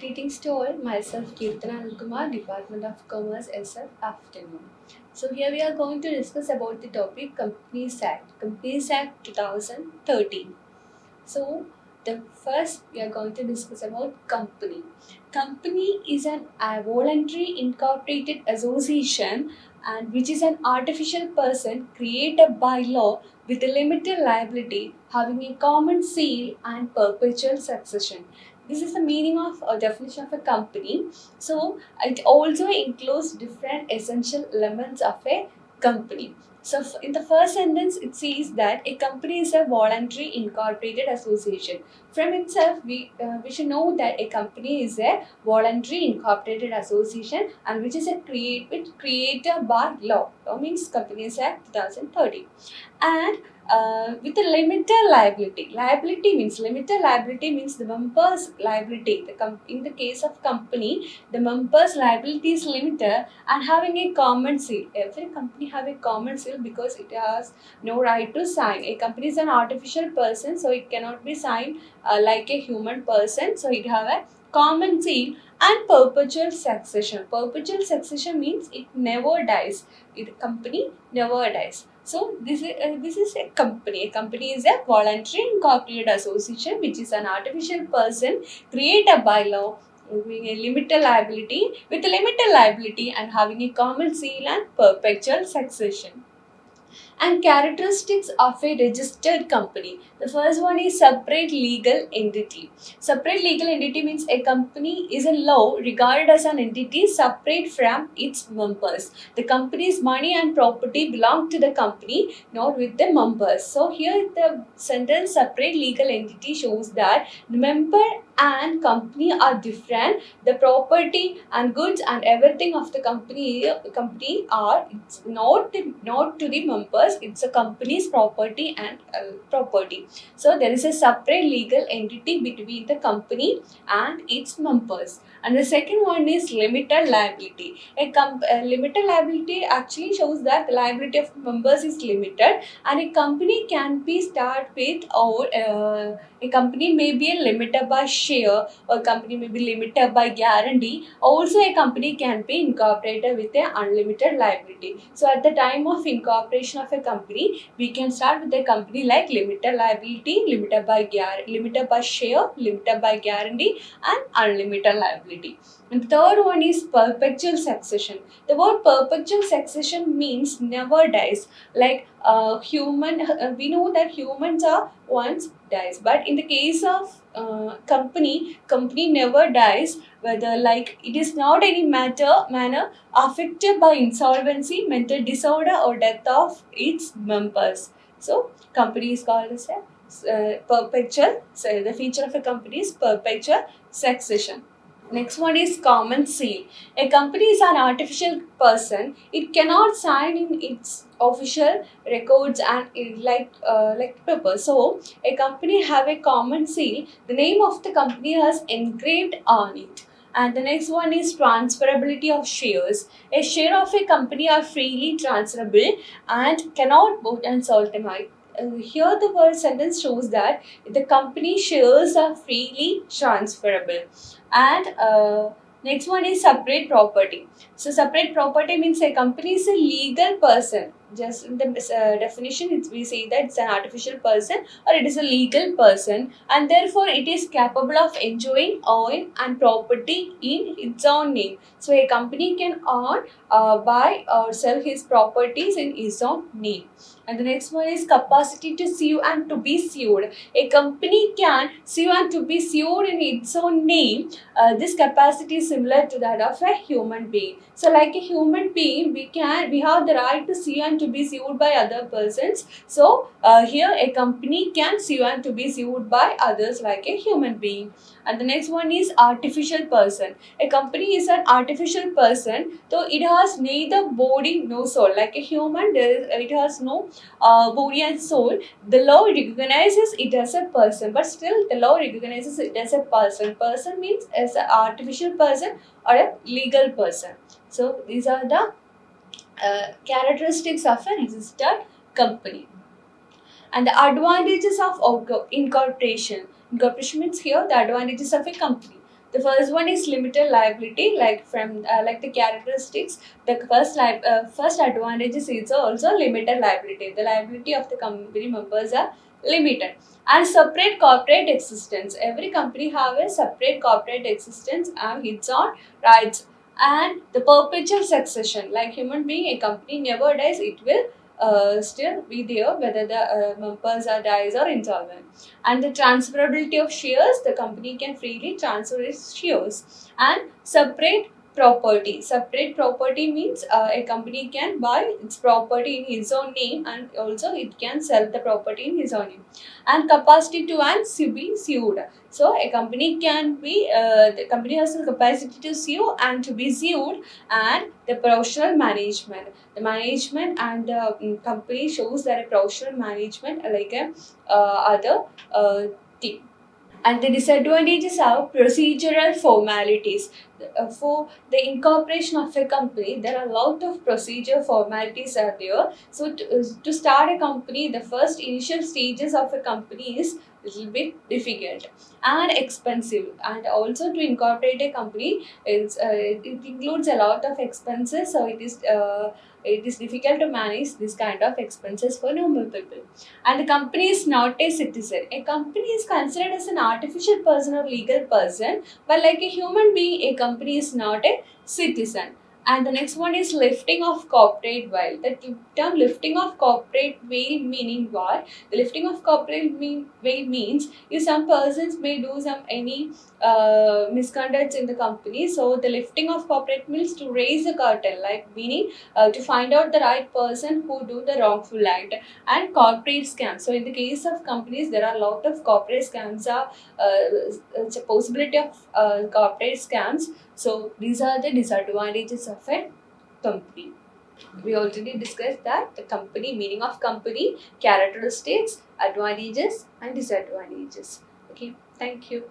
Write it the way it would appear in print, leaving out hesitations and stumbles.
Greetings to all. Myself Kirtana Anilkumar, Department of Commerce, SF. Afternoon. So here we are going to discuss about the topic Companies Act. Companies Act 2013. So the first we are going to discuss about company. Company is an a voluntary incorporated association and which is an artificial person created by law with a limited liability having a common seal and perpetual succession. This is the meaning of a definition of a company. So it also includes different essential elements of a company. So, in the first sentence, it says that a company is a voluntary incorporated association. From itself, we should know that a company is a voluntary incorporated association and which is a created by law. Law means Companies Act 2013 and with a limited liability. Limited liability means the member's liability. In the case of company, the member's liability is limited and having a common seal. Every company have a common seal because it has no right to sign. A company is an artificial person, so it cannot be signed like a human person. So it have a common seal and perpetual succession. Perpetual succession means it never dies. It company never dies. So this is a company. A company is a voluntary incorporated association which is an artificial person created by law having a limited liability with a limited liability and having a common seal and perpetual succession and characteristics of a registered company. The first one is separate legal entity. Separate legal entity means a company is a law regarded as an entity separate from its members. The company's money and property belong to the company, not with the members. So here the sentence separate legal entity shows that the member and company are different. The property and goods and everything of the company are it's not to the members. It's a company's property and property. So there is a separate legal entity between the company and its members. And the second one is limited liability. A limited liability actually shows that the liability of members is limited, and a company can be start with or a company may be limited by share, or company may be limited by guarantee. Also, a company can be incorporated with a unlimited liability. So, at the time of incorporation of a company, we can start with a company like limited liability, limited by share, limited by guarantee, and unlimited liability. And the third one is perpetual succession. The word perpetual succession means never dies. Like we know that humans are once dies, but in the case of company never dies. Whether like it is not any manner affected by insolvency, mental disorder, or death of its members. So company is called as a perpetual. So the feature of a company is perpetual succession. Next one is common seal. A company is an artificial person. It cannot sign in its official records and like paper. So a company have a common seal. The name of the company has engraved on it. And the next one is transferability of shares. A share of a company are freely transferable and cannot bought and sold them out. Here the word sentence shows that the company shares are freely transferable and next one is separate property. So separate property means a company is a legal person. Just in the definition, we say that it's an artificial person or it is a legal person, and therefore it is capable of enjoying own and property in its own name. So a company can own, buy or sell his properties in his own name. And the next one is capacity to sue and to be sued. A company can sue and to be sued in its own name. This capacity is similar to that of a human being. So like a human being, we have the right to sue and to be sued by other persons. So here a company can sue and to be sued by others like a human being. And the next one is artificial person. A company is an artificial person, though it has neither body nor soul. Like a human, it has no body and soul. The law recognizes it as a person, but still the law recognizes it as a person. Person means as an artificial person or a legal person. So these are the characteristics of a registered company. And the advantages of incorporation. Incorporation means here the advantages of a company. The first one is limited liability, like the characteristics. The first advantages is also limited liability. The liability of the company members are limited. And separate corporate existence. Every company have a separate corporate existence and its own rights. And the perpetual succession, like human being, a company never dies, it will still be there whether the members are dies or insolvent. And the transferability of shares, the company can freely transfer its shares. And separate property means a company can buy its property in his own name, and also it can sell the property in his own name. And capacity to and to be sued. So a company can be the company has the capacity to sue and to be sued. And the professional management, the management and the company shows that a professional management like a other team. And the disadvantages are procedural formalities. For the incorporation of a company, there are a lot of procedure formalities are there. So to start a company, the first initial stages of a company is little bit difficult and expensive. And also to incorporate a company, it includes a lot of expenses. So it is difficult to manage this kind of expenses for normal people. And the company is not a citizen. A company is considered as an artificial person or legal person, but like a human being, a company is not a citizen. And the next one is lifting of corporate veil. The term lifting of corporate veil meaning what? The lifting of corporate veil means if some persons may do some any misconducts in the company. So the lifting of corporate means to raise a curtain, like meaning to find out the right person who do the wrongful act. And corporate scams. So in the case of companies, there are a lot of corporate scams. It's a possibility of corporate scams. So these are the disadvantages of a company. We already discussed that the company, meaning of company, characteristics, advantages and disadvantages. Okay, thank you.